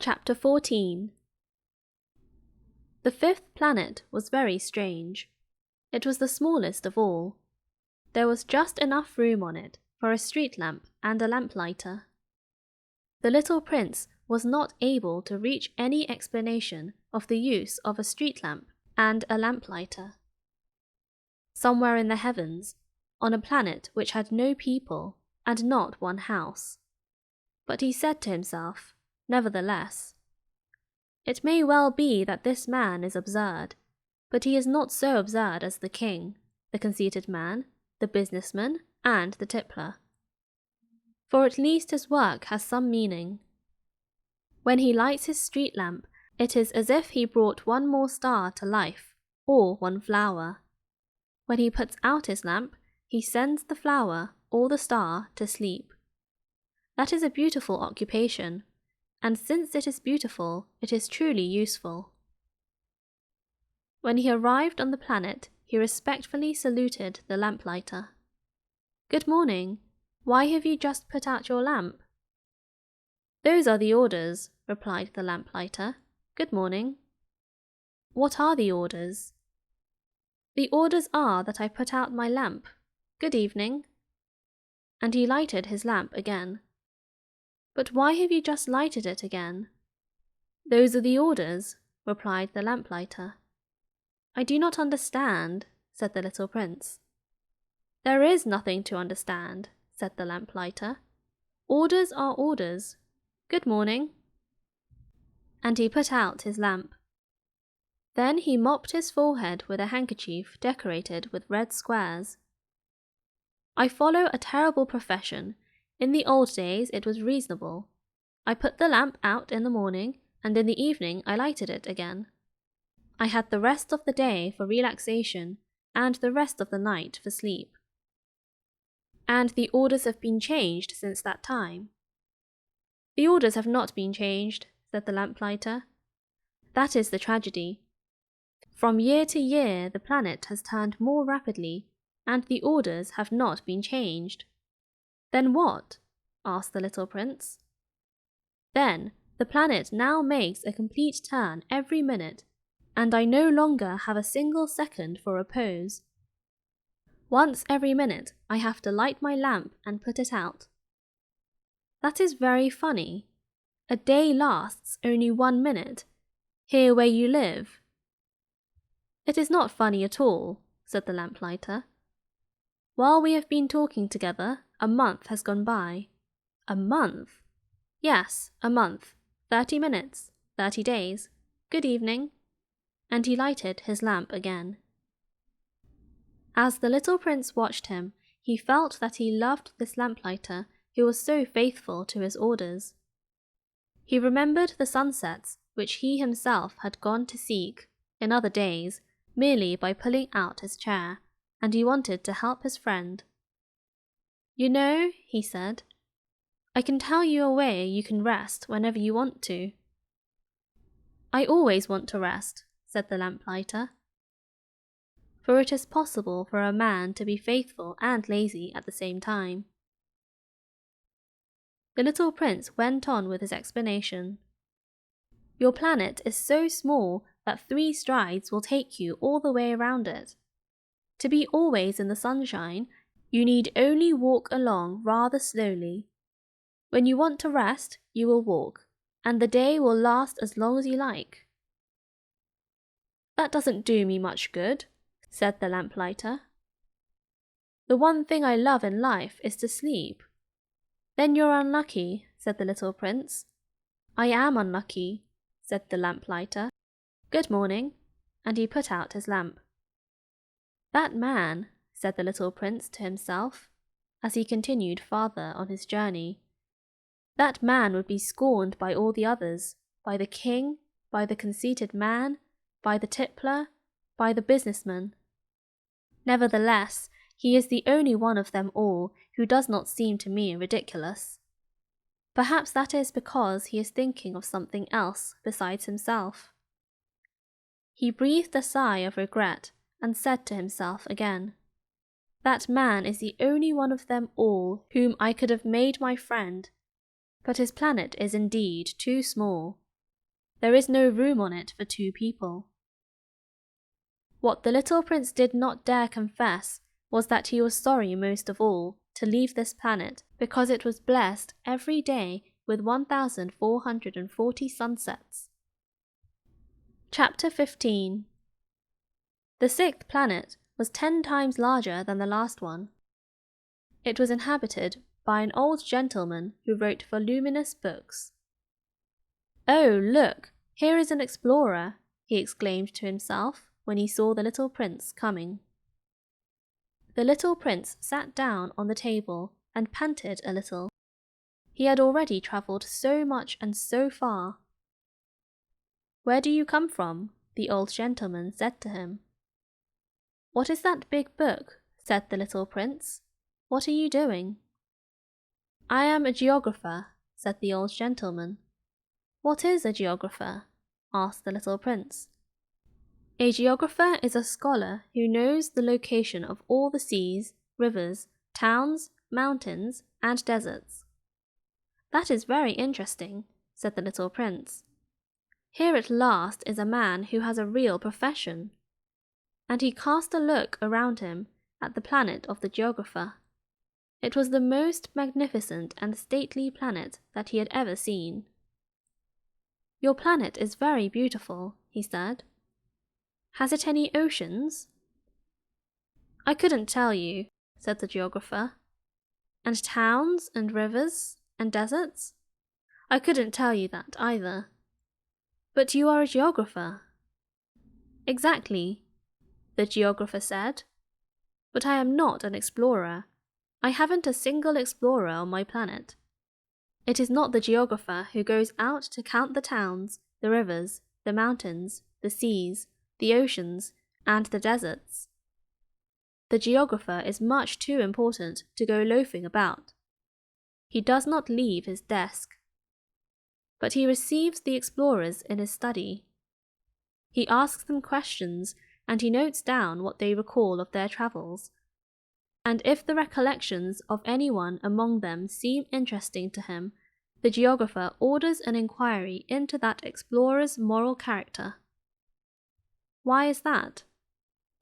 Chapter 14. The fifth planet was very strange. It was the smallest of all. There was just enough room on it for a street lamp and a lamplighter. The little prince was not able to reach any explanation of the use of a street lamp and a lamplighter. Somewhere in the heavens, on a planet which had no people and not one house. But he said to himself, nevertheless, "It may well be that this man is absurd, but he is not so absurd as the king, the conceited man, the businessman, and the tippler. For at least his work has some meaning. When he lights his street lamp, it is as if he brought one more star to life, or one flower. When he puts out his lamp, he sends the flower or the star to sleep. That is a beautiful occupation, and since it is beautiful, it is truly useful." When he arrived on the planet, he respectfully saluted the lamplighter. "Good morning. Why have you just put out your lamp?" "Those are the orders," replied the lamplighter. "Good morning." "What are the orders?" "The orders are that I put out my lamp. Good evening." And he lighted his lamp again. "But why have you just lighted it again?" "Those are the orders," replied the lamplighter. "I do not understand," said the little prince. "There is nothing to understand," said the lamplighter. "Orders are orders. Good morning." And he put out his lamp. Then he mopped his forehead with a handkerchief decorated with red squares. "I follow a terrible profession. In the old days it was reasonable. I put the lamp out in the morning, and in the evening I lighted it again. I had the rest of the day for relaxation, and the rest of the night for sleep." "And the orders have been changed since that time?" "The orders have not been changed," said the lamplighter. "That is the tragedy. From year to year the planet has turned more rapidly, and the orders have not been changed." "Then what?" asked the little prince. "Then the planet now makes a complete turn every minute, and I no longer have a single second for repose. Once every minute I have to light my lamp and put it out." "That is very funny. A day lasts only 1 minute, here where you live." "It is not funny at all," said the lamplighter. "While we have been talking together, a month has gone by." "A month?" "Yes, a month. 30 minutes, 30 days. Good evening." And he lighted his lamp again. As the little prince watched him, he felt that he loved this lamplighter who was so faithful to his orders. He remembered the sunsets which he himself had gone to seek, in other days, merely by pulling out his chair, and he wanted to help his friend. "You know," he said, "I can tell you a way you can rest whenever you want to." "I always want to rest," said the lamplighter. For it is possible for a man to be faithful and lazy at the same time. The little prince went on with his explanation. "Your planet is so small that 3 strides will take you all the way around it. To be always in the sunshine, you need only walk along rather slowly. When you want to rest, you will walk, and the day will last as long as you like." "That doesn't do me much good," said the lamplighter. "The one thing I love in life is to sleep." "Then you're unlucky," said the little prince. "I am unlucky," said the lamplighter. "Good morning," and he put out his lamp. "That man," said the little prince to himself, as he continued farther on his journey, "that man would be scorned by all the others, by the king, by the conceited man, by the tippler, by the businessman. Nevertheless, he is the only one of them all who does not seem to me ridiculous. Perhaps that is because he is thinking of something else besides himself." He breathed a sigh of regret and said to himself again, "That man is the only one of them all whom I could have made my friend, but his planet is indeed too small, There is no room on it for 2 people. What the little prince did not dare confess was that he was sorry most of all to leave this planet because it was blessed every day with 1,440 sunsets. Chapter 15. The 6th planet was 10 times larger than the last one. It was inhabited by an old gentleman who wrote voluminous books. "Oh, look, here is an explorer," he exclaimed to himself when he saw the little prince coming. The little prince sat down on the table and panted a little. He had already travelled so much and so far. "Where do you come from?" the old gentleman said to him. "What is that big book?" said the little prince. "What are you doing?" "I am a geographer," said the old gentleman. "What is a geographer?" asked the little prince. "A geographer is a scholar who knows the location of all the seas, rivers, towns, mountains, and deserts." "That is very interesting," said the little prince. "Here at last is a man who has a real profession." And he cast a look around him at the planet of the geographer. It was the most magnificent and stately planet that he had ever seen. "Your planet is very beautiful," he said. "Has it any oceans?" "I couldn't tell you," said the geographer. "And towns and rivers and deserts?" "I couldn't tell you that either." "But you are a geographer." "Exactly," the geographer said. "But I am not an explorer. I haven't a single explorer on my planet. It is not the geographer who goes out to count the towns, the rivers, the mountains, the seas, the oceans, and the deserts. The geographer is much too important to go loafing about. He does not leave his desk. But he receives the explorers in his study. He asks them questions and he notes down what they recall of their travels. And if the recollections of anyone among them seem interesting to him, the geographer orders an inquiry into that explorer's moral character. Why is that?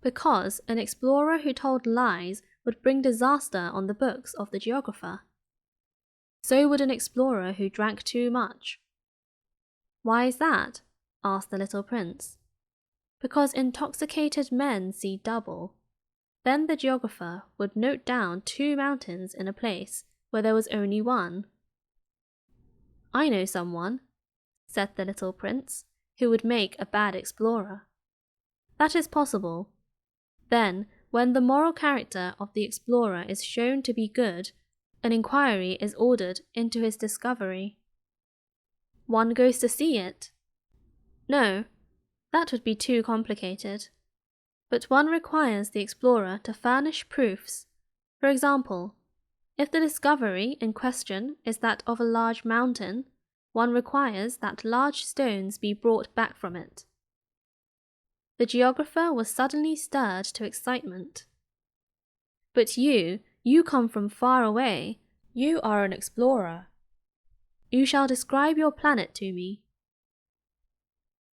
Because an explorer who told lies would bring disaster on the books of the geographer. So would an explorer who drank too much. Why is that? Asked the little prince. Because intoxicated men see double. Then the geographer would note down 2 mountains in a place where there was only one. "I know someone," said the little prince, "who would make a bad explorer." "That is possible. Then, when the moral character of the explorer is shown to be good, an inquiry is ordered into his discovery." "One goes to see it?" "No, that would be too complicated. But one requires the explorer to furnish proofs. For example, if the discovery in question is that of a large mountain, one requires that large stones be brought back from it." The geographer was suddenly stirred to excitement. "But you come from far away. You are an explorer. You shall describe your planet to me."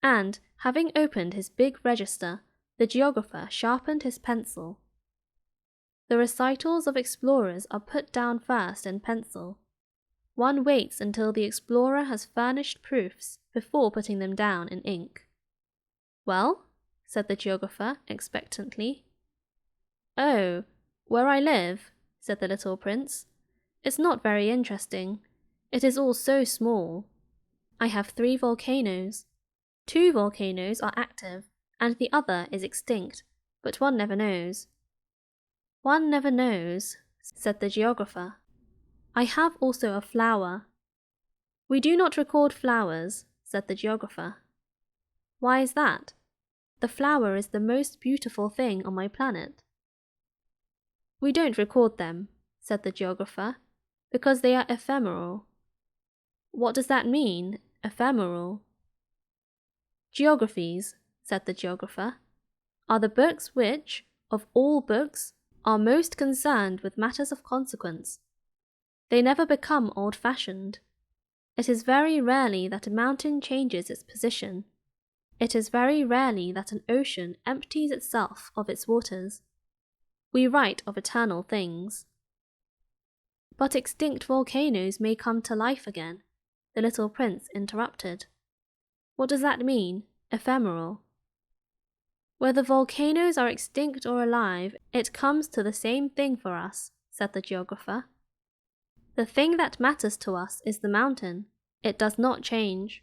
And, having opened his big register, the geographer sharpened his pencil. The recitals of explorers are put down first in pencil. One waits until the explorer has furnished proofs before putting them down in ink. "Well?" said the geographer expectantly. "Oh, where I live," said the little prince. "It's not very interesting. It is all so small. I have 3 volcanoes. 2 volcanoes are active, and the other is extinct, but one never knows." "One never knows," said the geographer. "I have also a flower." "We do not record flowers," said the geographer. "Why is that?" "The flower is the most beautiful thing on my planet." "We don't record them," said the geographer, "because they are ephemeral." "What does that mean, ephemeral?" "Geographies," said the geographer, "are the books which, of all books, are most concerned with matters of consequence. They never become old-fashioned. It is very rarely that a mountain changes its position. It is very rarely that an ocean empties itself of its waters. We write of eternal things. But extinct volcanoes may come to life again, the little prince interrupted. What does that mean, ephemeral? Whether volcanoes are extinct or alive, it comes to the same thing for us, said the geographer. The thing that matters to us is the mountain. It does not change.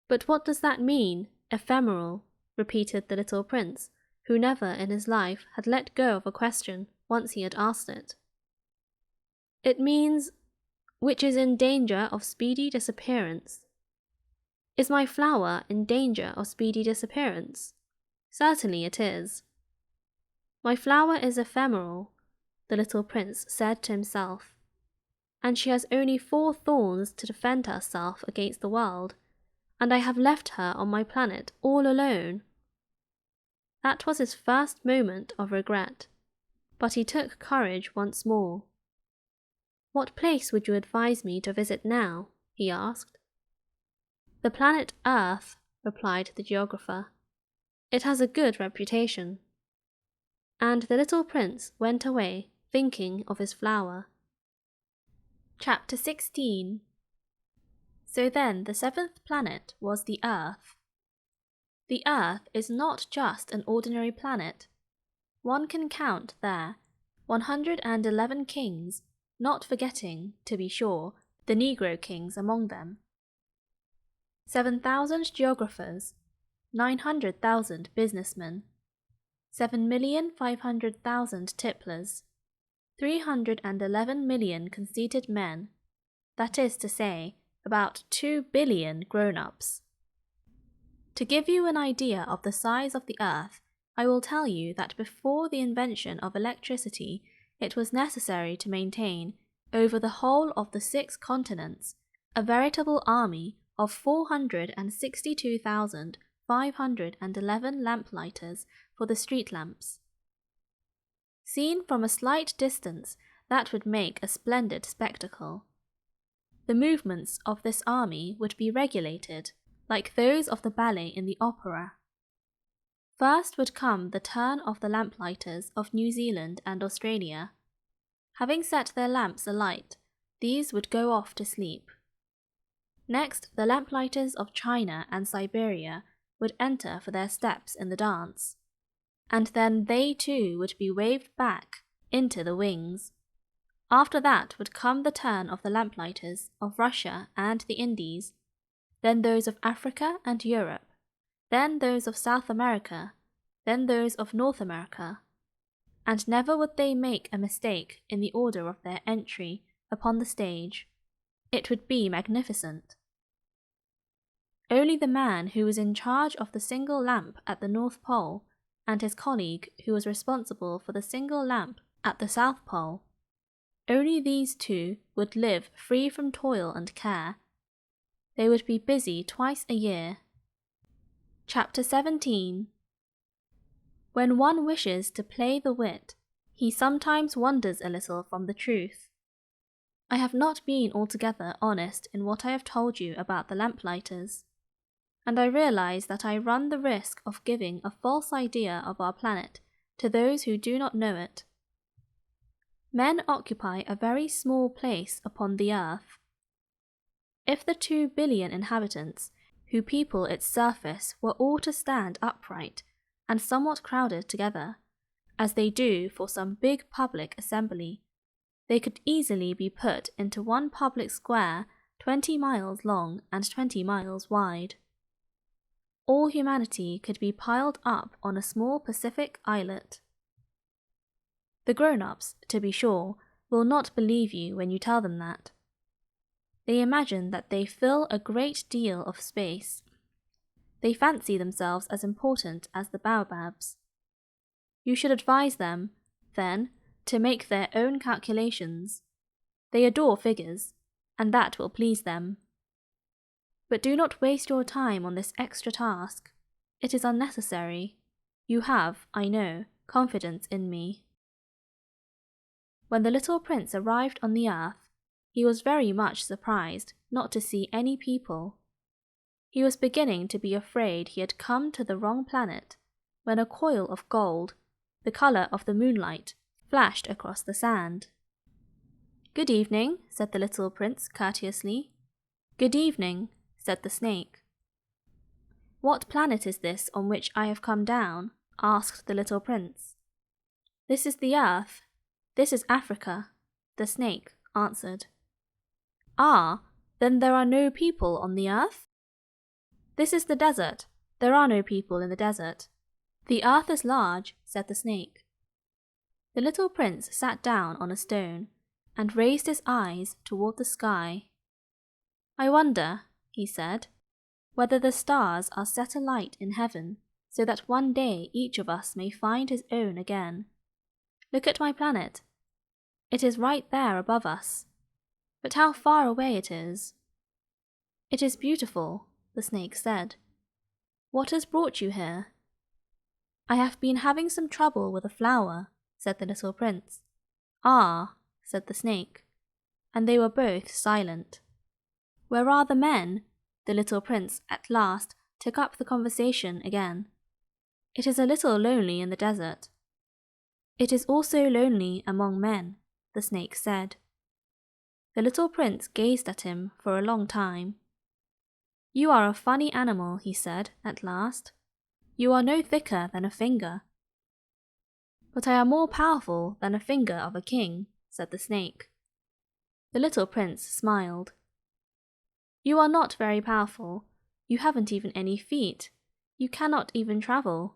But what does that mean, ephemeral? Repeated the little prince, who never in his life had let go of a question once he had asked it. It means, which is in danger of speedy disappearance. Is my flower in danger of speedy disappearance? Certainly it is. My flower is ephemeral, the little prince said to himself, and she has only 4 thorns to defend herself against the world, and I have left her on my planet all alone. That was his first moment of regret, but he took courage once more. What place would you advise me to visit now? He asked. The planet Earth, replied the geographer. It has a good reputation. And the little prince went away, thinking of his flower. Chapter 16. So then the 7th planet was the Earth. The Earth is not just an ordinary planet. One can count there 111 kings, not forgetting, to be sure, the Negro kings among them. 7,000 geographers, 900,000 businessmen, 7,500,000 tipplers, 311 million conceited men, that is to say, about 2 billion grown-ups. To give you an idea of the size of the Earth, I will tell you that before the invention of electricity, it was necessary to maintain, over the whole of the 6 continents, a veritable army of 462,511 lamplighters for the street lamps. Seen from a slight distance, that would make a splendid spectacle. The movements of this army would be regulated, like those of the ballet in the opera. First would come the turn of the lamplighters of New Zealand and Australia. Having set their lamps alight, these would go off to sleep. Next, the lamplighters of China and Siberia would enter for their steps in the dance, and then they too would be waved back into the wings. After that would come the turn of the lamplighters of Russia and the Indies, then those of Africa and Europe, then those of South America, then those of North America, and never would they make a mistake in the order of their entry upon the stage. It would be magnificent. Only the man who was in charge of the single lamp at the North Pole, and his colleague who was responsible for the single lamp at the South Pole, only these 2 would live free from toil and care. They would be busy twice a year. Chapter 17. When one wishes to play the wit, he sometimes wanders a little from the truth. I have not been altogether honest in what I have told you about the lamplighters, and I realize that I run the risk of giving a false idea of our planet to those who do not know it. Men occupy a very small place upon the earth. If the 2 billion inhabitants who people its surface were all to stand upright and somewhat crowded together, as they do for some big public assembly, they could easily be put into one public square 20 miles long and 20 miles wide. All humanity could be piled up on a small Pacific islet. The grown-ups, to be sure, will not believe you when you tell them that. They imagine that they fill a great deal of space. They fancy themselves as important as the baobabs. You should advise them, then, to make their own calculations. They adore figures, and that will please them. But do not waste your time on this extra task. It is unnecessary. You have, I know, confidence in me. When the little prince arrived on the earth, he was very much surprised not to see any people. He was beginning to be afraid he had come to the wrong planet when a coil of gold, the colour of the moonlight, flashed across the sand. "Good evening," said the little prince courteously. "Good evening," said the snake. "What planet is this on which I have come down?" asked the little prince. "This is the earth. This is Africa," the snake answered. "Ah, then there are no people on the earth?" "This is the desert. There are no people in the desert." "The earth is large," said the snake. The little prince sat down on a stone and raised his eyes toward the sky. "I wonder," he said, "whether the stars are set alight in heaven so that one day each of us may find his own again. Look at my planet. It is right there above us. But how far away it is." "It is beautiful," the snake said. "What has brought you here?" "I have been having some trouble with a flower," said the little prince. "Ah," said the snake, and they were both silent. "Where are the men?" the little prince at last took up the conversation again. "It is a little lonely in the desert." "It is also lonely among men," the snake said. The little prince gazed at him for a long time. "You are a funny animal," he said at last. "You are no thicker than a finger." "But I am more powerful than a finger of a king," said the snake. The little prince smiled. "You are not very powerful. You haven't even any feet. You cannot even travel."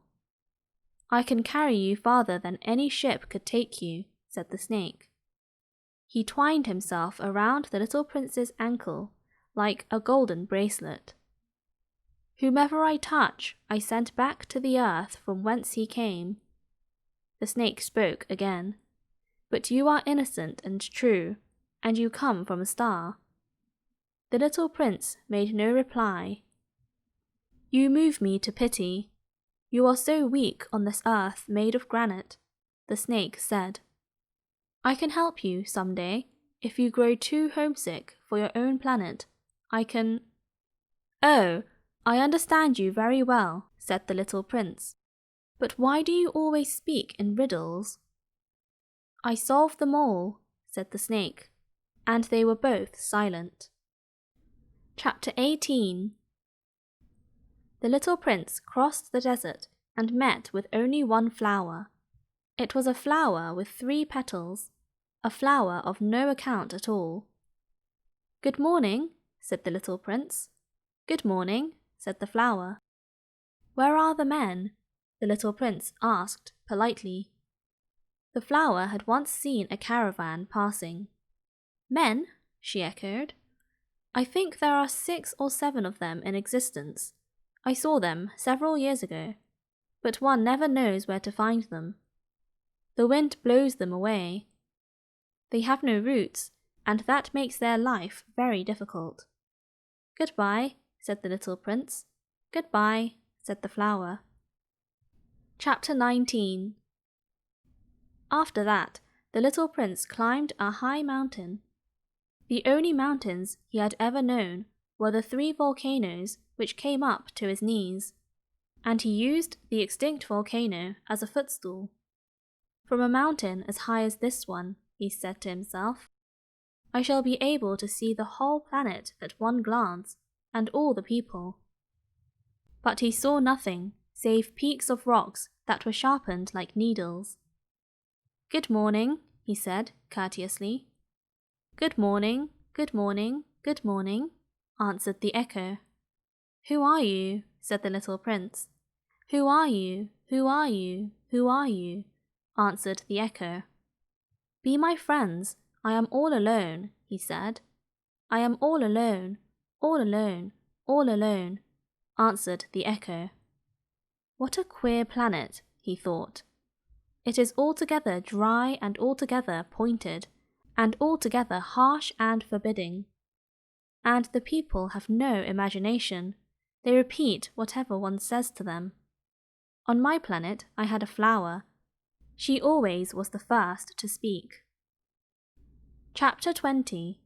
"I can carry you farther than any ship could take you," said the snake. He twined himself around the little prince's ankle like a golden bracelet. "Whomever I touch, I send back to the earth from whence he came." The snake spoke again. "But you are innocent and true, and you come from a star." The little prince made no reply. "You move me to pity. You are so weak on this earth made of granite," the snake said. "I can help you some day. If you grow too homesick for your own planet, I can—" "Oh, I understand you very well," said the little prince. "But why do you always speak in riddles?" "I solved them all," said the snake, and they were both silent. Chapter 18. The little prince crossed the desert and met with only one flower. It was a flower with 3 petals, a flower of no account at all. "Good morning," said the little prince. "Good morning," said the flower. "Where are the men?" the little prince asked politely. The flower had once seen a caravan passing. "Men?" she echoed. "I think there are 6 or 7 of them in existence. I saw them several years ago, but one never knows where to find them. The wind blows them away. They have no roots, and that makes their life very difficult." "Goodbye," said the little prince. "Goodbye," said the flower. Chapter 19. After that, the little prince climbed a high mountain. The only mountains he had ever known were the 3 volcanoes which came up to his knees, and he used the extinct volcano as a footstool. "From a mountain as high as this one," he said to himself, "I shall be able to see the whole planet at one glance, and all the people." But he saw nothing save peaks of rocks that were sharpened like needles. "Good morning," he said courteously. "Good morning, good morning, good morning," answered the echo. "Who are you?" said the little prince. "Who are you? Who are you? Who are you?" answered the echo. "Be my friends. I am all alone," he said. "I am all alone, all alone, all alone," answered the echo. "What a queer planet," he thought. "It is altogether dry and altogether pointed, and altogether harsh and forbidding. And the people have no imagination. They repeat whatever one says to them. On my planet I had a flower. She always was the first to speak." Chapter 20.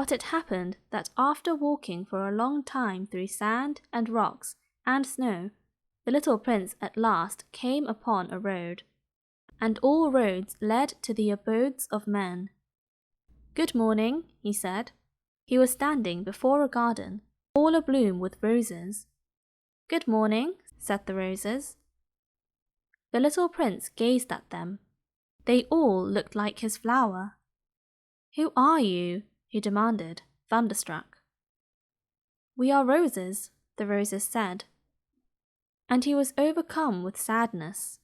But it happened that after walking for a long time through sand and rocks and snow, the little prince at last came upon a road, and all roads led to the abodes of men. "Good morning," he said. He was standing before a garden, all abloom with roses. "Good morning," said the roses. The little prince gazed at them. They all looked like his flower. "Who are you?" he demanded, thunderstruck. "We are roses," the roses said. And he was overcome with sadness.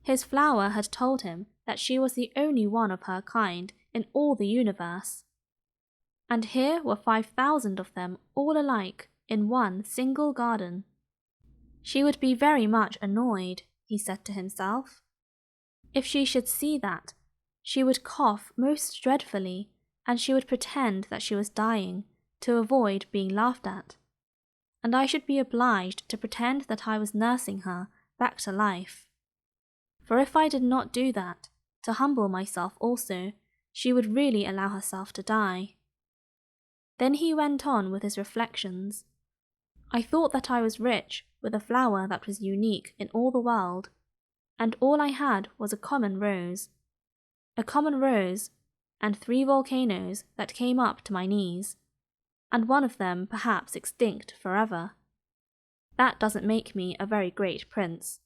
His flower had told him that she was the only one of her kind in all the universe. And here were 5,000 of them all alike in one single garden. She would be very much annoyed, he said to himself. If she should see that, she would cough most dreadfully, and she would pretend that she was dying to avoid being laughed at. And I should be obliged to pretend that I was nursing her back to life. For if I did not do that, to humble myself also, she would really allow herself to die. Then he went on with his reflections. I thought that I was rich with a flower that was unique in all the world, and all I had was a common rose and 3 volcanoes that came up to my knees, and one of them perhaps extinct forever. That doesn't make me a very great prince.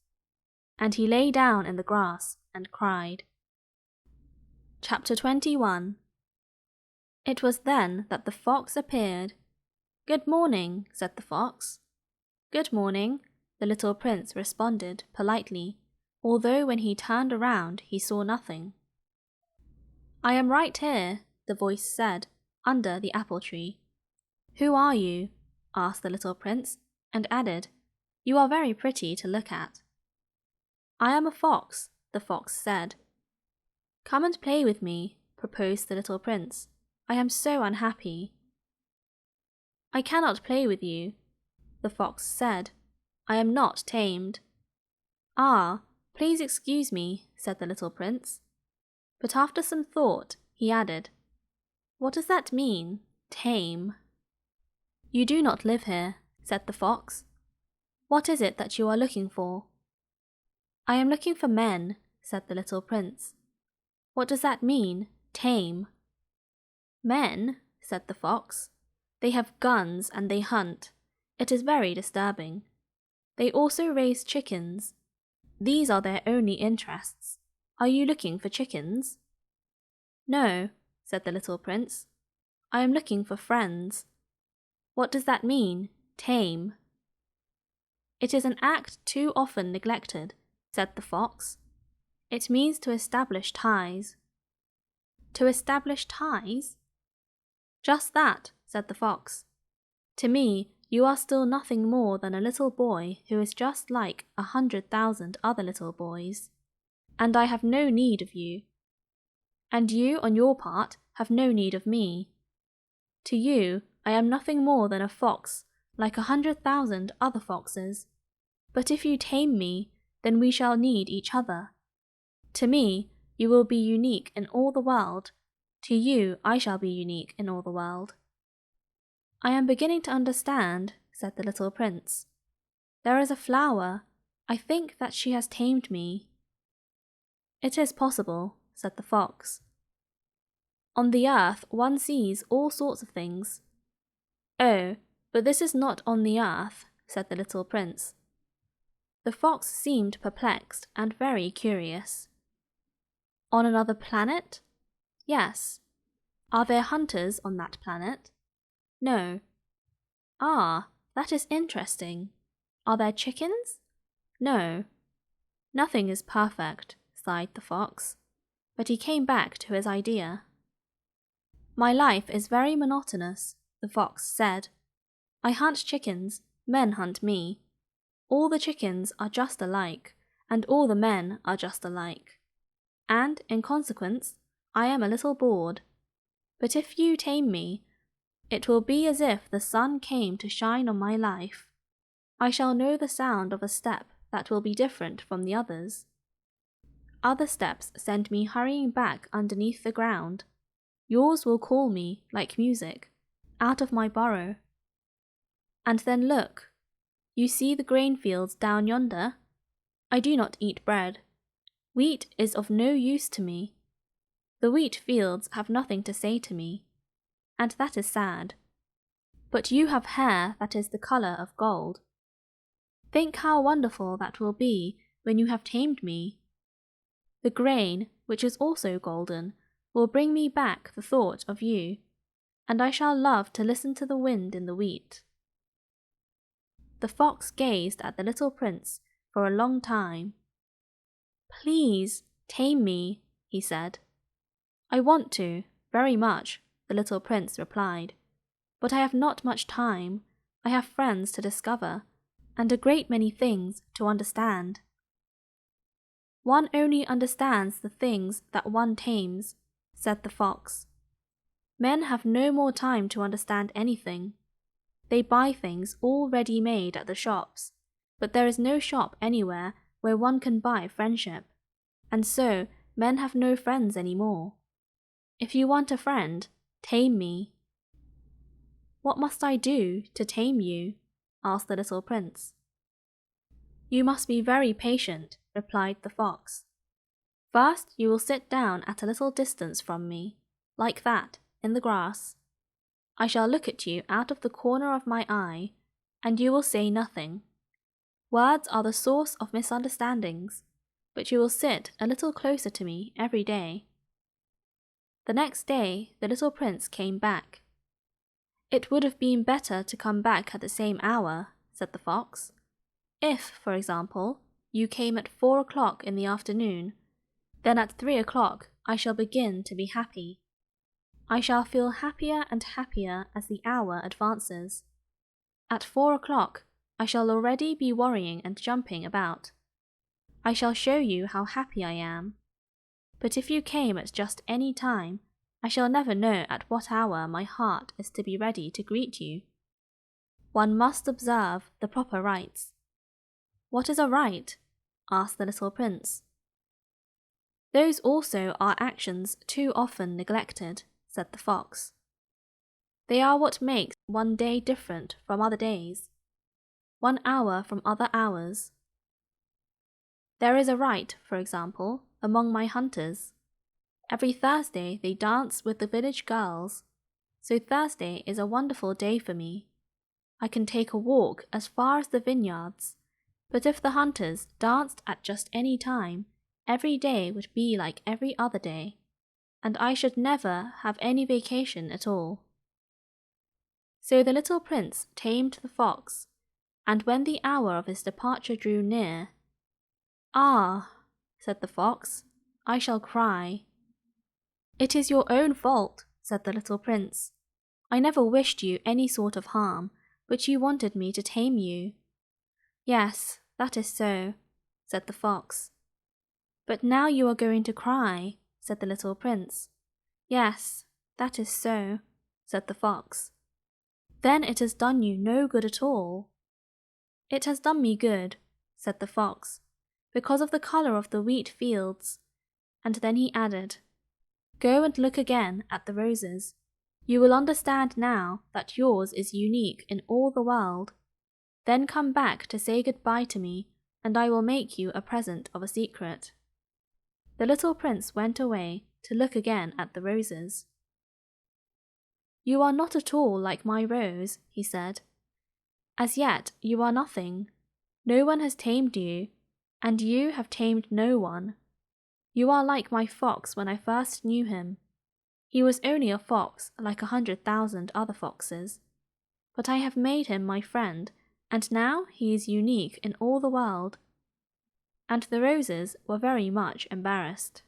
And he lay down in the grass and cried. Chapter 21. It was then that the fox appeared. "Good morning," said the fox. "Good morning," the little prince responded politely, although when he turned around he saw nothing. "I am right here," the voice said, under the apple tree. "Who are you?" asked the little prince, and added, "You are very pretty to look at." "I am a fox," the fox said. "Come and play with me," proposed the little prince. "I am so unhappy." "I cannot play with you," the fox said. "I am not tamed." "Ah, please excuse me," said the little prince. But after some thought, he added, "What does that mean, tame?" "You do not live here," said the fox. "What is it that you are looking for?" "I am looking for men," said the little prince. "What does that mean, tame?" "Men," said the fox. "They have guns and they hunt. It is very disturbing. They also raise chickens. These are their only interests. Are you looking for chickens?" "No," said the little prince. "I am looking for friends." "What does that mean, tame?" "It is an act too often neglected," said the fox. "It means to establish ties." "To establish ties?" "Just that," said the fox. "To me, you are still nothing more than a little boy who is just like 100,000 other little boys. And I have no need of you. And you, on your part, have no need of me. To you, I am nothing more than a fox, like 100,000 other foxes. But if you tame me, then we shall need each other. To me, you will be unique in all the world. To you, I shall be unique in all the world." "I am beginning to understand," said the little prince. "There is a flower. I think that she has tamed me." "It is possible," said the fox. "On the earth one sees all sorts of things." "Oh, but this is not on the earth," said the little prince. The fox seemed perplexed and very curious. "On another planet?" "Yes." "Are there hunters on that planet?" "No." "Ah, that is interesting. Are there chickens?" "No." "Nothing is perfect," sighed the fox, but he came back to his idea. "My life is very monotonous," the fox said. "I hunt chickens, men hunt me. All the chickens are just alike, and all the men are just alike. And, in consequence, I am a little bored. But if you tame me, it will be as if the sun came to shine on my life. I shall know the sound of a step that will be different from the others. Other steps send me hurrying back underneath the ground. yours will call me, like music, out of my burrow. And then look, you see the grain fields down yonder? I do not eat bread. Wheat is of no use to me. The wheat fields have nothing to say to me, and that is sad. But you have hair that is the colour of gold. Think how wonderful that will be when you have tamed me. The grain, which is also golden, will bring me back the thought of you, and I shall love to listen to the wind in the wheat. The fox gazed at the little prince for a long time. Please, tame me, he said. I want to, very much, the little prince replied, but I have not much time. I have friends to discover, and a great many things to understand. One only understands the things that one tames, said the fox. Men have no more time to understand anything. They buy things all ready-made at the shops, but there is no shop anywhere where one can buy friendship, and so men have no friends any more. If you want a friend, tame me. What must I do to tame you? Asked the little prince. You must be very patient, replied the fox. First you will sit down at a little distance from me, like that, in the grass. I shall look at you out of the corner of my eye, and you will say nothing. Words are the source of misunderstandings, but you will sit a little closer to me every day. The next day the little prince came back. It would have been better to come back at the same hour, said the fox. If, for example, you came at 4 o'clock in the afternoon, then at 3 o'clock I shall begin to be happy. I shall feel happier and happier as the hour advances. At 4 o'clock I shall already be worrying and jumping about. I shall show you how happy I am. But if you came at just any time, I shall never know at what hour my heart is to be ready to greet you. One must observe the proper rites. What is a rite? Asked the little prince. Those also are actions too often neglected, said the fox. They are what makes one day different from other days, 1 hour from other hours. There is a rite, for example, among my hunters. Every Thursday they dance with the village girls, so Thursday is a wonderful day for me. I can take a walk as far as the vineyards, but if the hunters danced at just any time, every day would be like every other day, and I should never have any vacation at all. So the little prince tamed the fox, and when the hour of his departure drew near, "Ah," said the fox, "I shall cry." "It is your own fault," said the little prince. "I never wished you any sort of harm, but you wanted me to tame you." "Yes, that is so," said the fox. "But now you are going to cry," said the little prince. "Yes, that is so," said the fox. "Then it has done you no good at all." "It has done me good," said the fox, "because of the colour of the wheat fields." And then he added, "Go and look again at the roses. You will understand now that yours is unique in all the world. Then come back to say goodbye to me, and I will make you a present of a secret." The little prince went away to look again at the roses. "You are not at all like my rose," he said. "As yet you are nothing. No one has tamed you, and you have tamed no one. You are like my fox when I first knew him. He was only a fox like 100,000 other foxes, but I have made him my friend, and now he is unique in all the world." And the roses were very much embarrassed.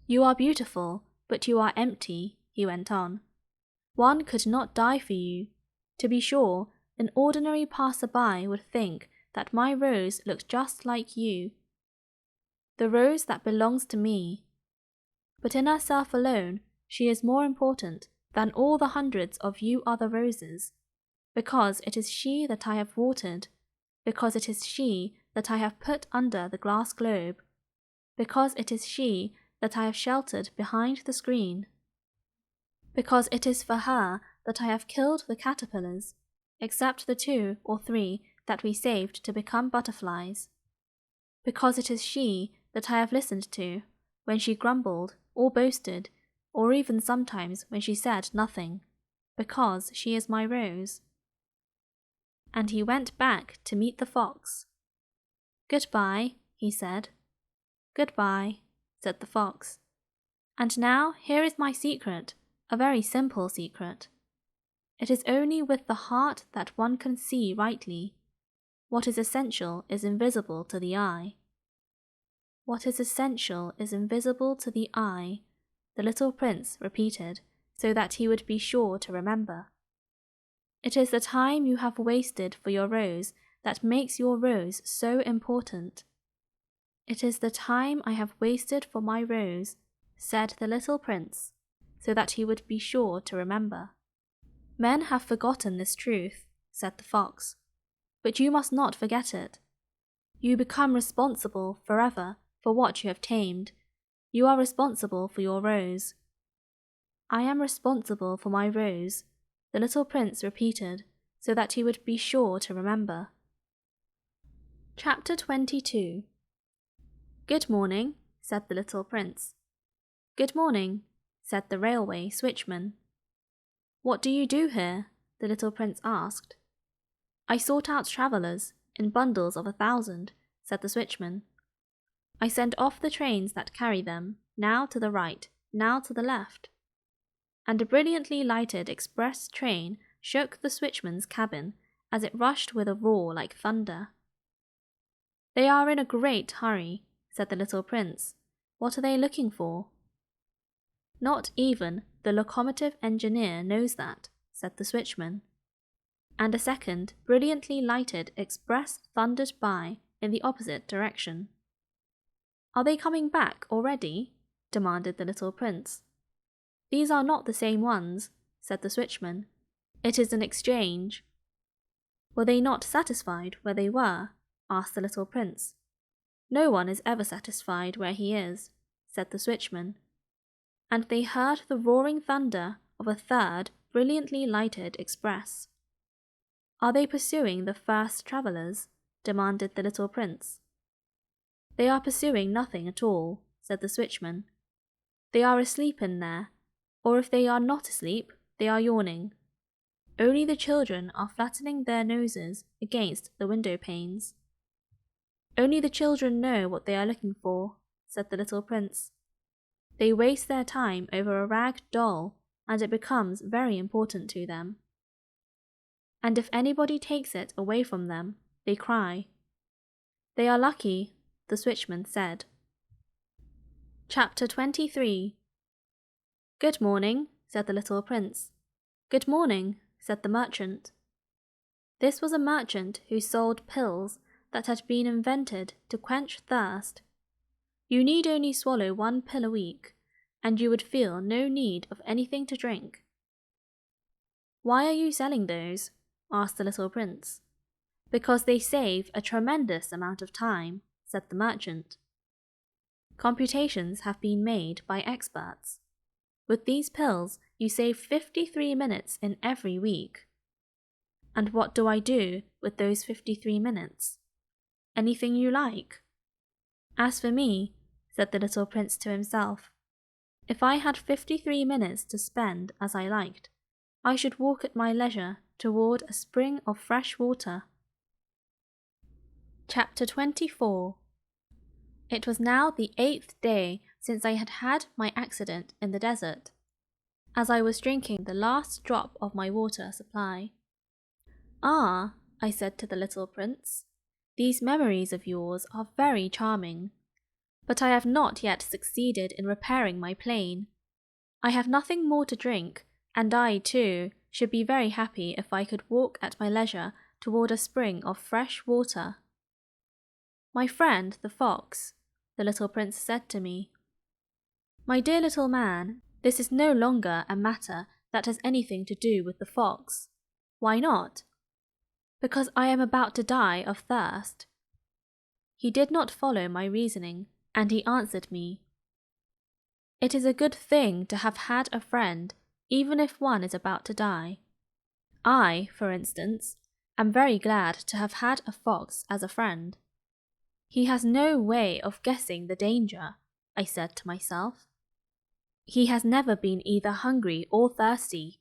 "You are beautiful, but you are empty," he went on. "One could not die for you. To be sure, an ordinary passer-by would think that my rose looked just like you, the rose that belongs to me. But in herself alone, she is more important than all the hundreds of you other roses, because it is she that I have watered, because it is she that I have put under the glass globe, because it is she that I have sheltered behind the screen. because it is for her that I have killed the caterpillars, except the 2 or 3 that we saved to become butterflies. Because it is she that I have listened to when she grumbled or boasted, or even sometimes when she said nothing, because she is my rose. And he went back to meet the fox. Goodbye, he said. Goodbye, said the fox. And now here is my secret, a very simple secret. It is only with the heart that one can see rightly. What is essential is invisible to the eye. What is essential is invisible to the eye, the little prince repeated, so that he would be sure to remember. It is the time you have wasted for your rose that makes your rose so important. It is the time I have wasted for my rose, said the little prince, so that he would be sure to remember. Men have forgotten this truth, said the fox, but you must not forget it. You become responsible forever for what you have tamed. You are responsible for your rose. I am responsible for my rose, the little prince repeated, so that he would be sure to remember. Chapter 22. Good morning, said the little prince. Good morning, said the railway switchman. What do you do here? The little prince asked. I sort out travellers in bundles of 1,000, said the switchman. I send off the trains that carry them, now to the right, now to the left. And a brilliantly lighted express train shook the switchman's cabin as it rushed with a roar like thunder. They are in a great hurry, said the little prince. What are they looking for? Not even the locomotive engineer knows that, said the switchman. And a second, brilliantly lighted express thundered by in the opposite direction. Are they coming back already? Demanded the little prince. These are not the same ones, said the switchman. It is an exchange. Were they not satisfied where they were? Asked the little prince. No one is ever satisfied where he is, said the switchman. And they heard the roaring thunder of a third, brilliantly lighted express. Are they pursuing the first travellers? Demanded the little prince. They are pursuing nothing at all, said the switchman. They are asleep in there, or if they are not asleep, they are yawning. Only the children are flattening their noses against the window panes. Only the children know what they are looking for, said the little prince. They waste their time over a rag doll, and it becomes very important to them. And if anybody takes it away from them, they cry. They are lucky, the switchman said. Chapter 23. Good morning, said the little prince. Good morning, said the merchant. This was a merchant who sold pills that had been invented to quench thirst. You need only swallow 1 pill a week, and you would feel no need of anything to drink. Why are you selling those? Asked the little prince. Because they save a tremendous amount of time, said the merchant. Computations have been made by experts. With these pills, you save 53 minutes in every week. And what do I do with those 53 minutes? Anything you like. As for me, said the little prince to himself, if I had 53 minutes to spend as I liked, I should walk at my leisure toward a spring of fresh water. Chapter 24. It was now the 8th day since I had had my accident in the desert, as I was drinking the last drop of my water supply. Ah, I said to the little prince, these memories of yours are very charming, but I have not yet succeeded in repairing my plane. I have nothing more to drink, and I, too, should be very happy if I could walk at my leisure toward a spring of fresh water. My friend, the fox, the little prince said to me. My dear little man, this is no longer a matter that has anything to do with the fox. Why not? Because I am about to die of thirst. He did not follow my reasoning, and he answered me. It is a good thing to have had a friend even if one is about to die. I, for instance, am very glad to have had a fox as a friend. He has no way of guessing the danger, I said to myself. He has never been either hungry or thirsty.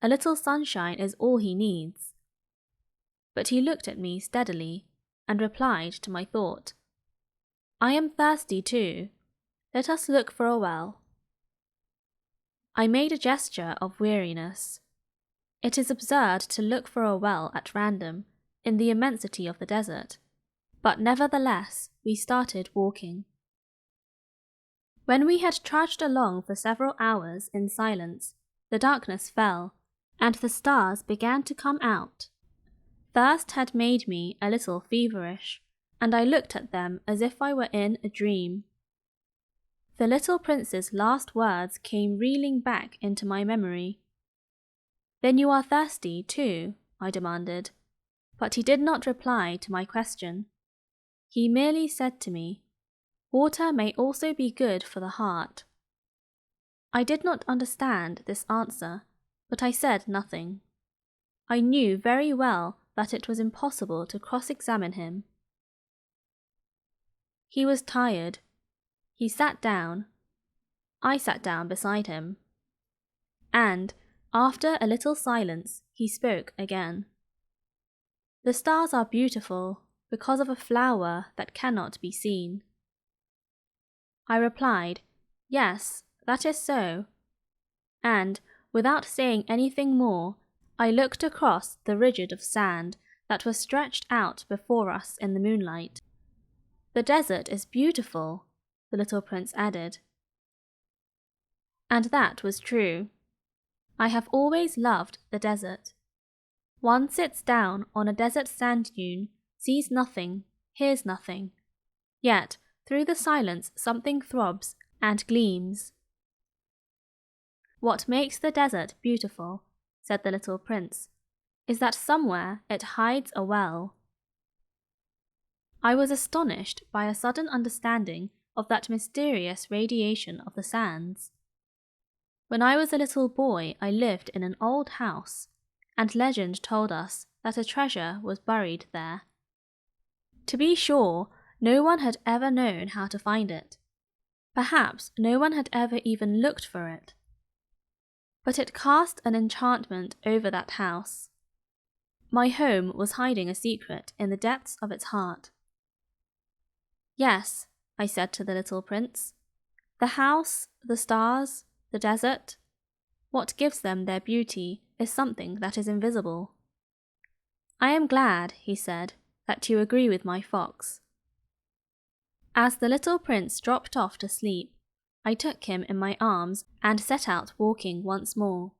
A little sunshine is all he needs. But he looked at me steadily and replied to my thought. I am thirsty too. Let us look for a well. I made a gesture of weariness. It is absurd to look for a well at random in the immensity of the desert, but nevertheless we started walking. When we had trudged along for several hours in silence, the darkness fell, and the stars began to come out. Thirst had made me a little feverish, and I looked at them as if I were in a dream. The little prince's last words came reeling back into my memory. Then you are thirsty too, I demanded, but he did not reply to my question. He merely said to me, water may also be good for the heart. I did not understand this answer, but I said nothing. I knew very well that it was impossible to cross-examine him. He was tired. He sat down. I sat down beside him. And, after a little silence, he spoke again. The stars are beautiful because of a flower that cannot be seen. I replied, yes, that is so. And, without saying anything more, I looked across the ridge of sand that was stretched out before us in the moonlight. The desert is beautiful, the little prince added. And that was true. I have always loved the desert. One sits down on a desert sand dune, sees nothing, hears nothing. Yet, through the silence something throbs and gleams. What makes the desert beautiful, said the little prince, is that somewhere it hides a well. I was astonished by a sudden understanding of that mysterious radiation of the sands. When I was a little boy, I lived in an old house, and legend told us that a treasure was buried there. To be sure, no one had ever known how to find it. Perhaps no one had ever even looked for it. But it cast an enchantment over that house. My home was hiding a secret in the depths of its heart. Yes, I said to the little prince, the house, the stars, the desert, what gives them their beauty is something that is invisible. I am glad, he said, that you agree with my fox. As the little prince dropped off to sleep, I took him in my arms and set out walking once more.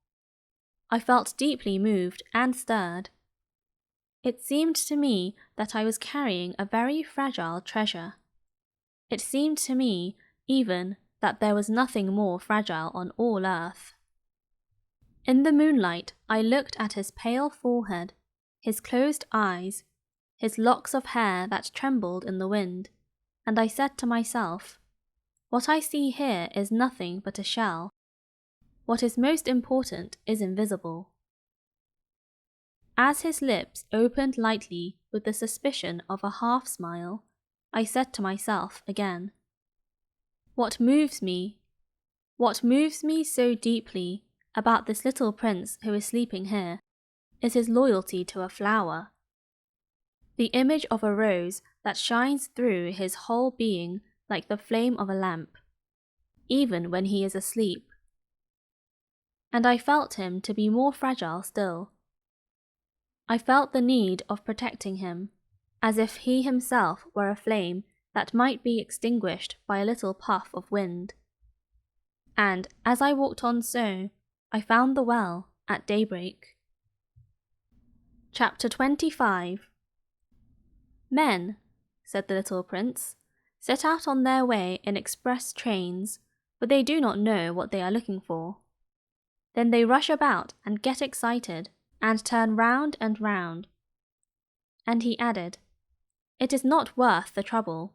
I felt deeply moved and stirred. It seemed to me that I was carrying a very fragile treasure. It seemed to me, even, that there was nothing more fragile on all earth. In the moonlight, I looked at his pale forehead, his closed eyes, his locks of hair that trembled in the wind, and I said to myself, what I see here is nothing but a shell. What is most important is invisible. As his lips opened lightly with the suspicion of a half-smile, I said to myself again, What moves me so deeply about this little prince who is sleeping here is his loyalty to a flower. The image of a rose that shines through his whole being like the flame of a lamp, even when he is asleep. And I felt him to be more fragile still. I felt the need of protecting him, as if he himself were a flame that might be extinguished by a little puff of wind. And as I walked on so, I found the well at daybreak. Chapter 25. Men, said the little prince, set out on their way in express trains, but they do not know what they are looking for. Then they rush about and get excited and turn round and round. And he added, It is not worth the trouble.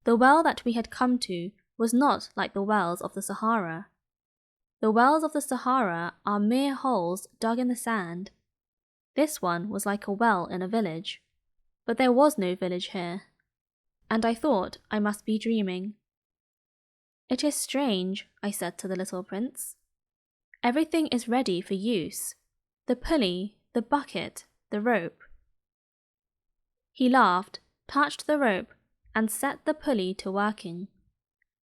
The well that we had come to was not like the wells of the Sahara. The wells of the Sahara are mere holes dug in the sand. This one was like a well in a village, but there was no village here, and I thought I must be dreaming. It is strange, I said to the little prince. Everything is ready for use. The pulley, the bucket, the rope. He laughed, touched the rope, and set the pulley to working.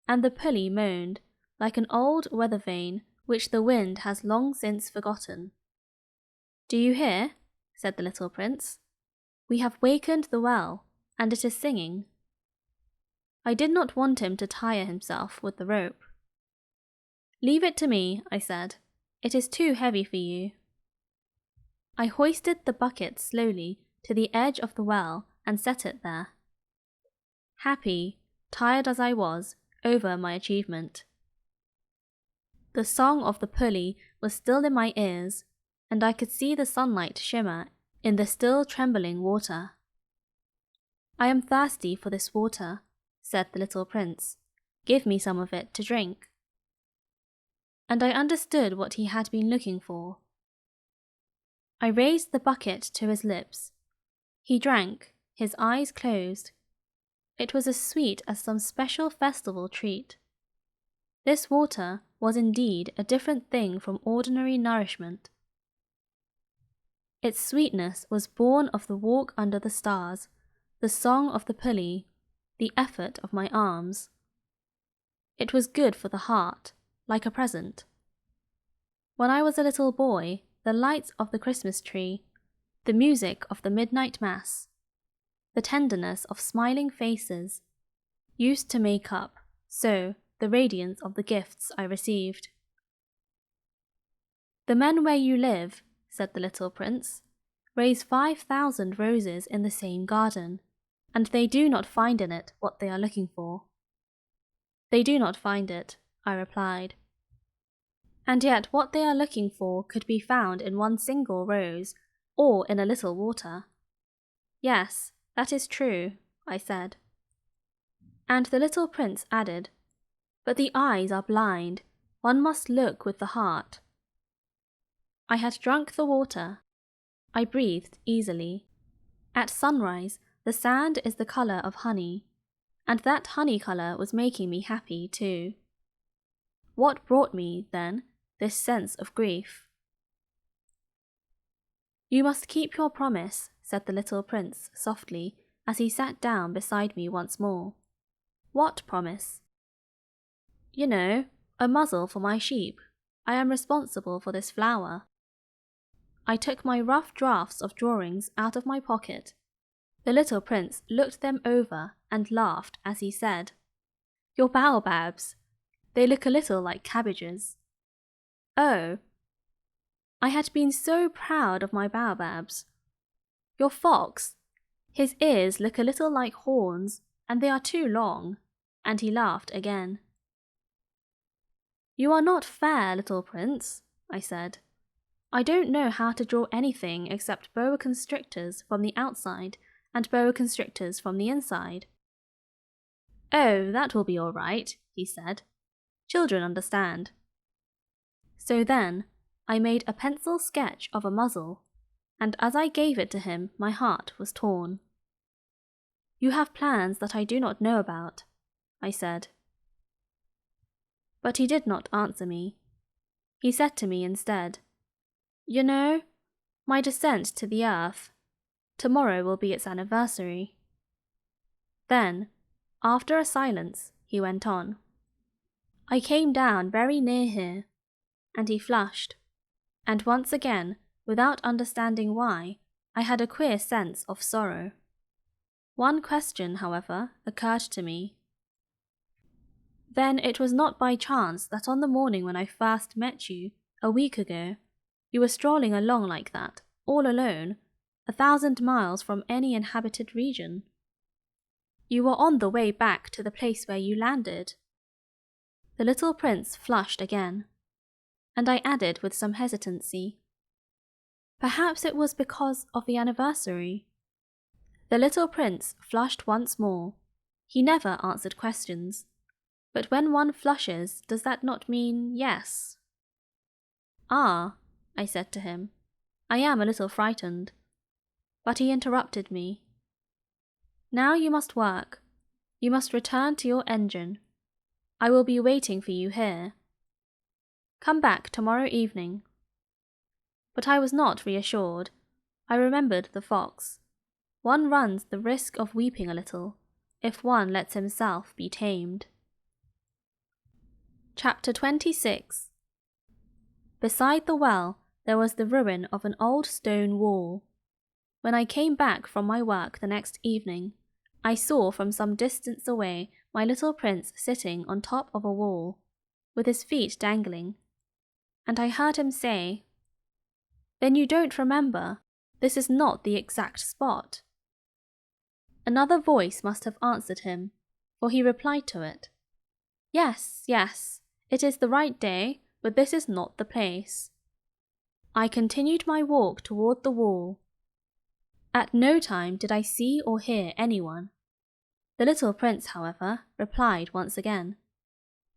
And the pulley moaned, like an old weather vane which the wind has long since forgotten. Do you hear? Said the little prince. We have wakened the well, and it is singing. I did not want him to tire himself with the rope. Leave it to me, I said. It is too heavy for you. I hoisted the bucket slowly to the edge of the well and set it there. Happy, tired as I was, over my achievement. The song of the pulley was still in my ears, and I could see the sunlight shimmer in the still trembling water. I am thirsty for this water, said the little prince. Give me some of it to drink. And I understood what he had been looking for. I raised the bucket to his lips. He drank, his eyes closed. It was as sweet as some special festival treat. This water was indeed a different thing from ordinary nourishment. Its sweetness was born of the walk under the stars, the song of the pulley, the effort of my arms. It was good for the heart, like a present. When I was a little boy, the lights of the Christmas tree, the music of the midnight mass, the tenderness of smiling faces, used to make up, so, the radiance of the gifts I received. The men where you live, said the little prince, raise 5,000 roses in the same garden, and they do not find in it what they are looking for. They do not find it, I replied. And yet what they are looking for could be found in one single rose, or in a little water. Yes, that is true, I said. And the little prince added, but the eyes are blind, one must look with the heart. I had drunk the water. I breathed easily. At sunrise, the sand is the colour of honey, and that honey colour was making me happy too. What brought me, then, this sense of grief? You must keep your promise, said the little prince softly, as he sat down beside me once more. What promise? You know, a muzzle for my sheep. I am responsible for this flower. I took my rough drafts of drawings out of my pocket. The little prince looked them over and laughed as he said, Your baobabs. They look a little like cabbages. Oh. I had been so proud of my baobabs. Your fox. His ears look a little like horns, and they are too long. And he laughed again. You are not fair, little prince, I said. I don't know how to draw anything except boa constrictors from the outside and boa constrictors from the inside. Oh, that will be all right, he said. Children understand. So then, I made a pencil sketch of a muzzle, and as I gave it to him, my heart was torn. You have plans that I do not know about, I said. But he did not answer me. He said to me instead, You know, my descent to the earth. Tomorrow will be its anniversary. Then, after a silence, he went on. I came down very near here, and he flushed, and once again, without understanding why, I had a queer sense of sorrow. One question, however, occurred to me. Then it was not by chance that on the morning when I first met you, a week ago, you were strolling along like that, all alone, 1,000 miles from any inhabited region. You were on the way back to the place where you landed. The little prince flushed again, and I added with some hesitancy, Perhaps it was because of the anniversary. The little prince flushed once more. He never answered questions. But when one flushes, does that not mean yes? Ah, I said to him, I am a little frightened. But he interrupted me. Now you must work. You must return to your engine. I will be waiting for you here. Come back tomorrow evening. But I was not reassured. I remembered the fox. One runs the risk of weeping a little if one lets himself be tamed. Chapter 26. Beside the well, there was the ruin of an old stone wall. When I came back from my work the next evening, I saw from some distance away my little prince sitting on top of a wall, with his feet dangling, and I heard him say, "Then you don't remember? This is not the exact spot." Another voice must have answered him, for he replied to it, "Yes, yes, it is the right day, but this is not the place." I continued my walk toward the wall. At no time did I see or hear anyone. The little prince, however, replied once again,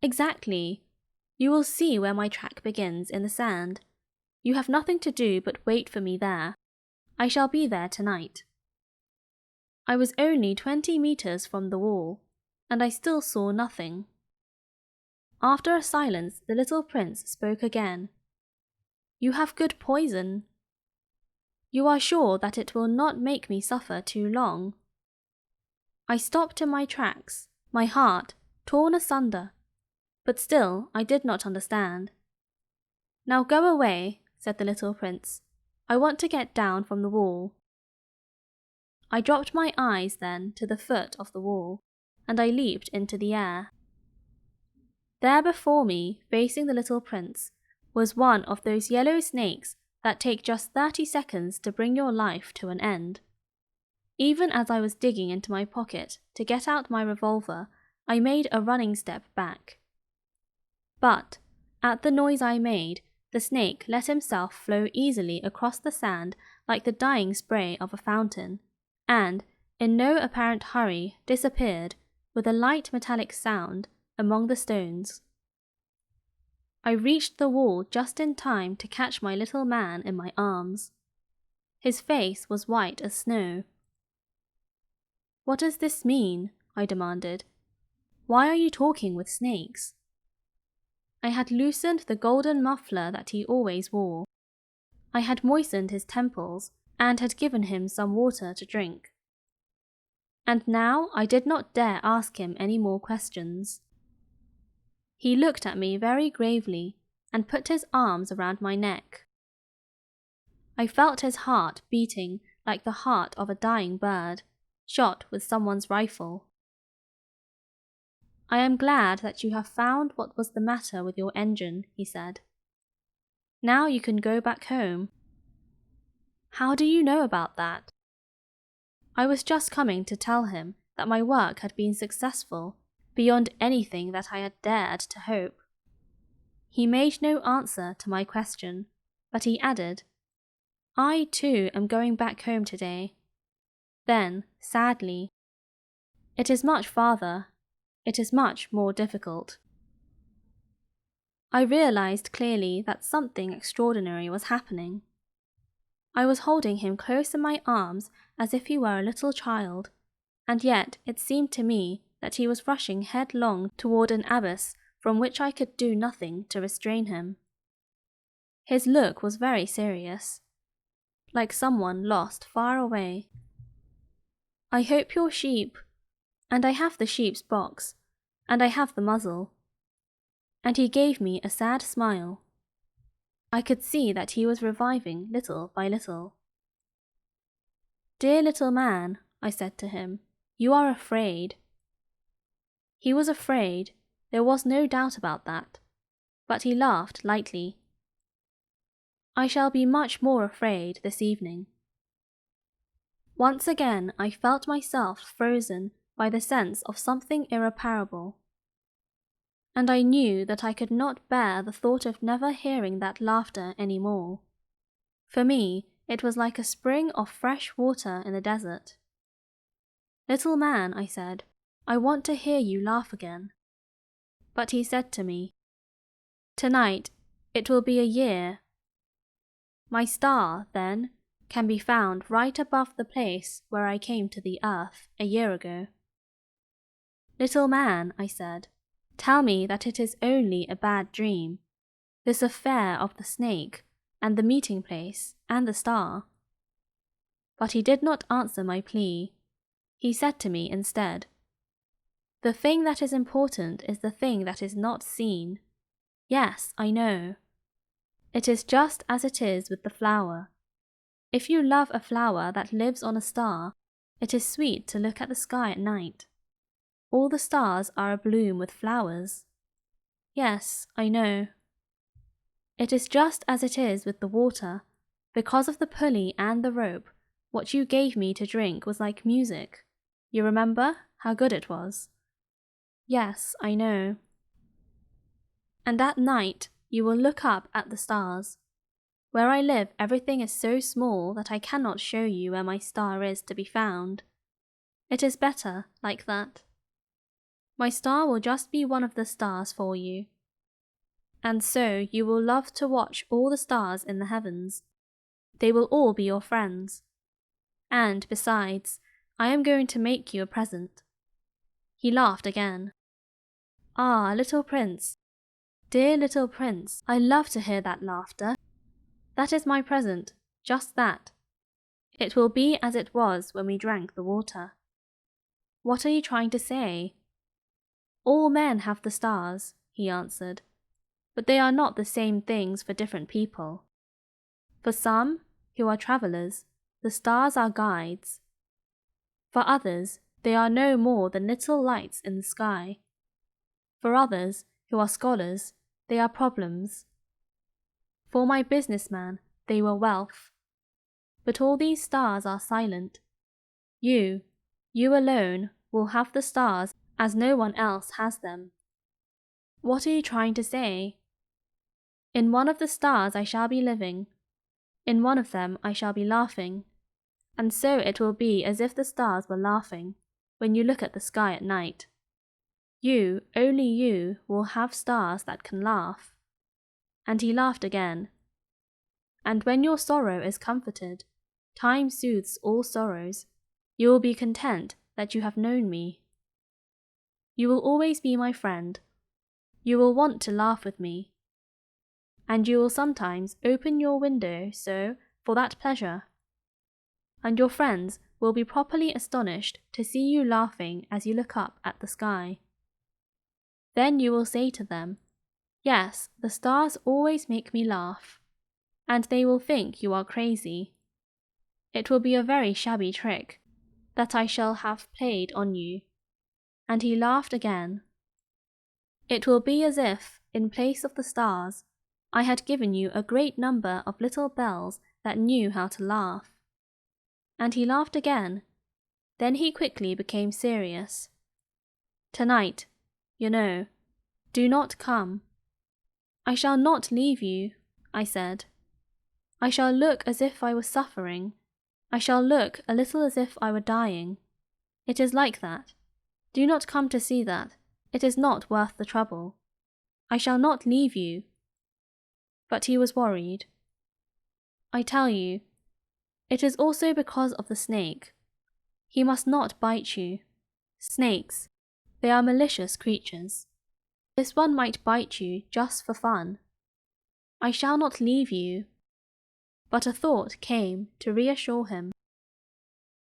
"Exactly. You will see where my track begins in the sand. You have nothing to do but wait for me there. I shall be there tonight." I was only 20 meters from the wall, and I still saw nothing. After a silence, the little prince spoke again. "You have good poison. You are sure that it will not make me suffer too long?" I stopped in my tracks, my heart torn asunder, but still I did not understand. "Now go away," said the little prince. "I want to get down from the wall." I dropped my eyes then to the foot of the wall, and I leaped into the air. There before me, facing the little prince, was one of those yellow snakes that take just 30 seconds to bring your life to an end. Even as I was digging into my pocket to get out my revolver, I made a running step back. But, at the noise I made, the snake let himself flow easily across the sand like the dying spray of a fountain, and, in no apparent hurry, disappeared, with a light metallic sound, among the stones. I reached the wall just in time to catch my little man in my arms. His face was white as snow. "What does this mean?" I demanded. "Why are you talking with snakes?" I had loosened the golden muffler that he always wore. I had moistened his temples and had given him some water to drink. And now I did not dare ask him any more questions. He looked at me very gravely and put his arms around my neck. I felt his heart beating like the heart of a dying bird, shot with someone's rifle. "I am glad that you have found what was the matter with your engine," he said. "Now you can go back home." "How do you know about that?" I was just coming to tell him that my work had been successful, beyond anything that I had dared to hope. He made no answer to my question, but he added, "I too am going back home today." Then, sadly, "It is much farther. It is much more difficult." I realized clearly that something extraordinary was happening. I was holding him close in my arms as if he were a little child, and yet it seemed to me that he was rushing headlong toward an abyss from which I could do nothing to restrain him. His look was very serious, like someone lost far away. "I hope your sheep," and I have the sheep's box, and I have the muzzle. And he gave me a sad smile. I could see that he was reviving little by little. "Dear little man," I said to him, "you are afraid." He was afraid, there was no doubt about that, but he laughed lightly. "I shall be much more afraid this evening." Once again I felt myself frozen by the sense of something irreparable. And I knew that I could not bear the thought of never hearing that laughter any more. For me, it was like a spring of fresh water in the desert. "Little man," I said, "I want to hear you laugh again." But he said to me, "Tonight, It will be a year. My star, then, can be found right above the place where I came to the earth a year ago. Little man, I said, tell me that it is only a bad dream, this affair of the snake, and the meeting place, and the star. But he did not answer my plea. He said to me instead, the thing that is important is the thing that is not seen. Yes, I know. It is just as it is with the flower. If you love a flower that lives on a star, it is sweet to look at the sky at night. All the stars are abloom with flowers. Yes, I know. It is just as it is with the water. Because of the pulley and the rope, what you gave me to drink was like music. You remember how good it was? Yes, I know. And at night, you will look up at the stars. Where I live, everything is so small that I cannot show you where my star is to be found. It is better like that. My star will just be one of the stars for you. And so you will love to watch all the stars in the heavens. They will all be your friends. And besides, I am going to make you a present. He laughed again. Ah, little prince. Dear little prince, I love to hear that laughter. That is my present, just that. It will be as it was when we drank the water. What are you trying to say? All men have the stars, he answered, but they are not the same things for different people. For some, who are travellers, the stars are guides. For others, they are no more than little lights in the sky. For others, who are scholars, they are problems. For my businessman, they were wealth. But all these stars are silent. You alone, will have the stars as no one else has them. What are you trying to say? In one of the stars I shall be living. In one of them I shall be laughing. And so it will be as if the stars were laughing, when you look at the sky at night. You, only you, will have stars that can laugh. And he laughed again. And when your sorrow is comforted, time soothes all sorrows, you will be content that you have known me. You will always be my friend. You will want to laugh with me. And you will sometimes open your window so, for that pleasure. And your friends will be properly astonished to see you laughing as you look up at the sky. Then you will say to them, yes, the stars always make me laugh. And they will think you are crazy. It will be a very shabby trick that I shall have played on you. And he laughed again. It will be as if, in place of the stars, I had given you a great number of little bells that knew how to laugh. And he laughed again. Then he quickly became serious. Tonight, you know, do not come. I shall not leave you, I said. I shall look as if I was suffering. I shall look a little as if I were dying. It is like that. Do not come to see that. It is not worth the trouble. I shall not leave you. But he was worried. I tell you, it is also because of the snake. He must not bite you. Snakes, they are malicious creatures. This one might bite you just for fun. I shall not leave you. But a thought came to reassure him.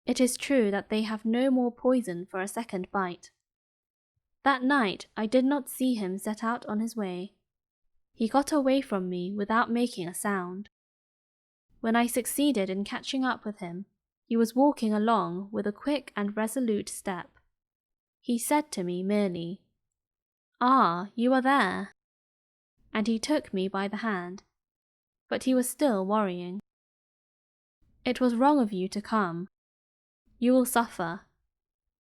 It is true that they have no more poison for a second bite. That night I did not see him set out on his way. He got away from me without making a sound. When I succeeded in catching up with him, he was walking along with a quick and resolute step. He said to me merely, "Ah, you are there." And he took me by the hand, but he was still worrying. "It was wrong of you to come. You will suffer.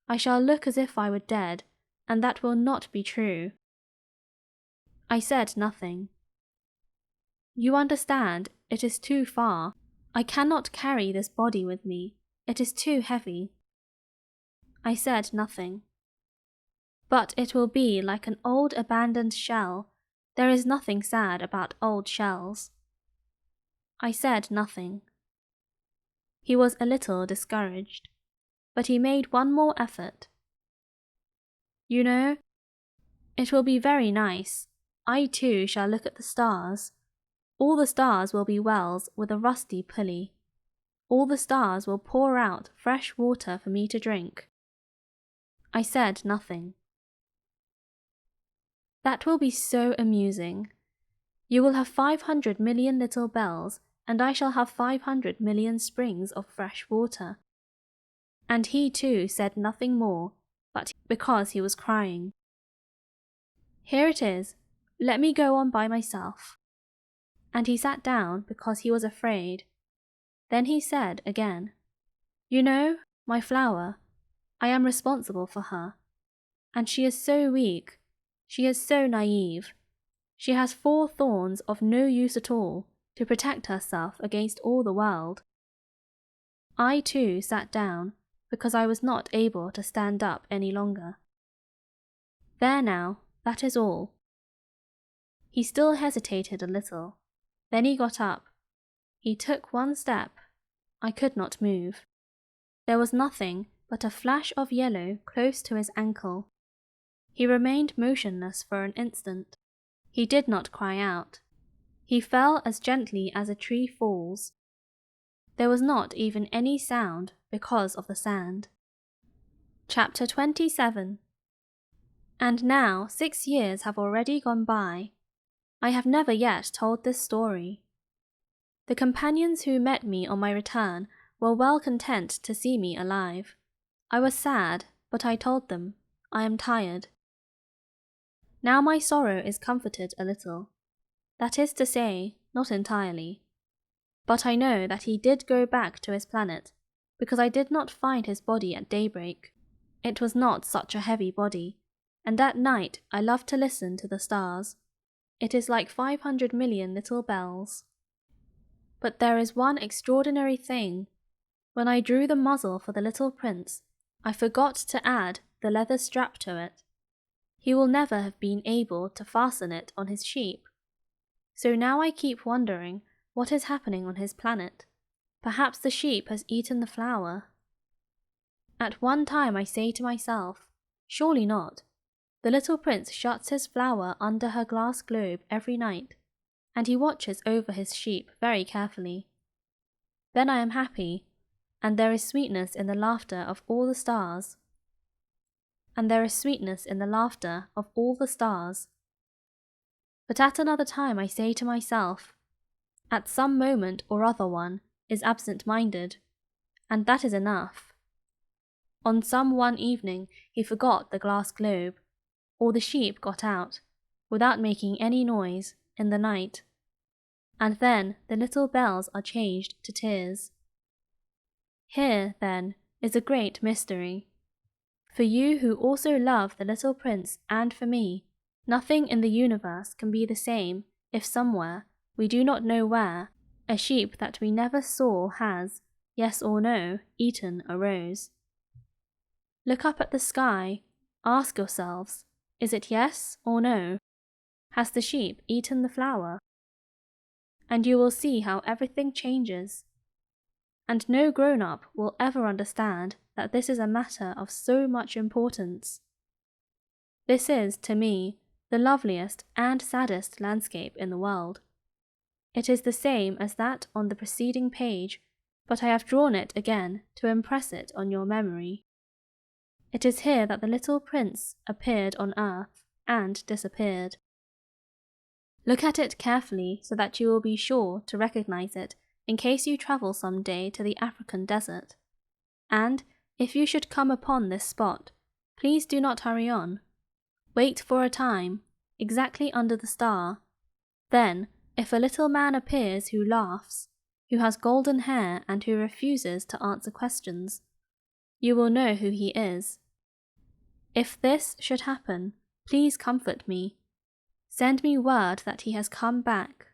I shall look as if I were dead, and that will not be true." I said nothing. "You understand, it is too far. I cannot carry this body with me. It is too heavy." I said nothing. "But it will be like an old abandoned shell, There is nothing sad about old shells." I said nothing. He was a little discouraged, but he made one more effort. "You know, it will be very nice. I too shall look at the stars. All the stars will be wells with a rusty pulley. All the stars will pour out fresh water for me to drink." I said nothing. "That will be so amusing. You will have 500 million little bells, and I shall have 500 million springs of fresh water." And he too said nothing more, but because he was crying. "Here it is. Let me go on by myself." And he sat down because he was afraid. Then he said again, "You know, my flower, I am responsible for her. And she is so weak. She is so naive. She has 4 thorns of no use at all to protect herself against all the world." I too sat down because I was not able to stand up any longer. "There now, that is all." He still hesitated a little. Then he got up. He took one step. I could not move. There was nothing but a flash of yellow close to his ankle. He remained motionless for an instant. He did not cry out. He fell as gently as a tree falls. There was not even any sound because of the sand. Chapter 27. And now 6 years have already gone by. I have never yet told this story. The companions who met me on my return were well content to see me alive. I was sad, but I told them, "I am tired." Now my sorrow is comforted a little. That is to say, not entirely. But I know that he did go back to his planet, because I did not find his body at daybreak. It was not such a heavy body, and at night I love to listen to the stars. It is like 500 million little bells. But there is one extraordinary thing. When I drew the muzzle for the little prince, I forgot to add the leather strap to it. He will never have been able to fasten it on his sheep. So now I keep wondering what is happening on his planet. Perhaps the sheep has eaten the flower. At one time I say to myself, surely not. The little prince shuts his flower under her glass globe every night, and he watches over his sheep very carefully. Then I am happy, and there is sweetness in the laughter of all the stars. And there is sweetness in the laughter of all the stars. But at another time I say to myself, at some moment or other one is absent-minded, and that is enough. On some one evening he forgot the glass globe, or the sheep got out, without making any noise, in the night, and then the little bells are changed to tears. Here, then, is a great mystery. For you who also love the little prince and for me, nothing in the universe can be the same if somewhere, we do not know where, a sheep that we never saw has, yes or no, eaten a rose. Look up at the sky, ask yourselves, is it yes or no? Has the sheep eaten the flower? And you will see how everything changes. And no grown-up will ever understand that this is a matter of so much importance. This is, to me, the loveliest and saddest landscape in the world. It is the same as that on the preceding page, but I have drawn it again to impress it on your memory. It is here that the little prince appeared on earth and disappeared. Look at it carefully so that you will be sure to recognize it in case you travel some day to the African desert. And if you should come upon this spot, please do not hurry on. Wait for a time, exactly under the star. Then, if a little man appears who laughs, who has golden hair and who refuses to answer questions, you will know who he is. If this should happen, please comfort me. Send me word that he has come back.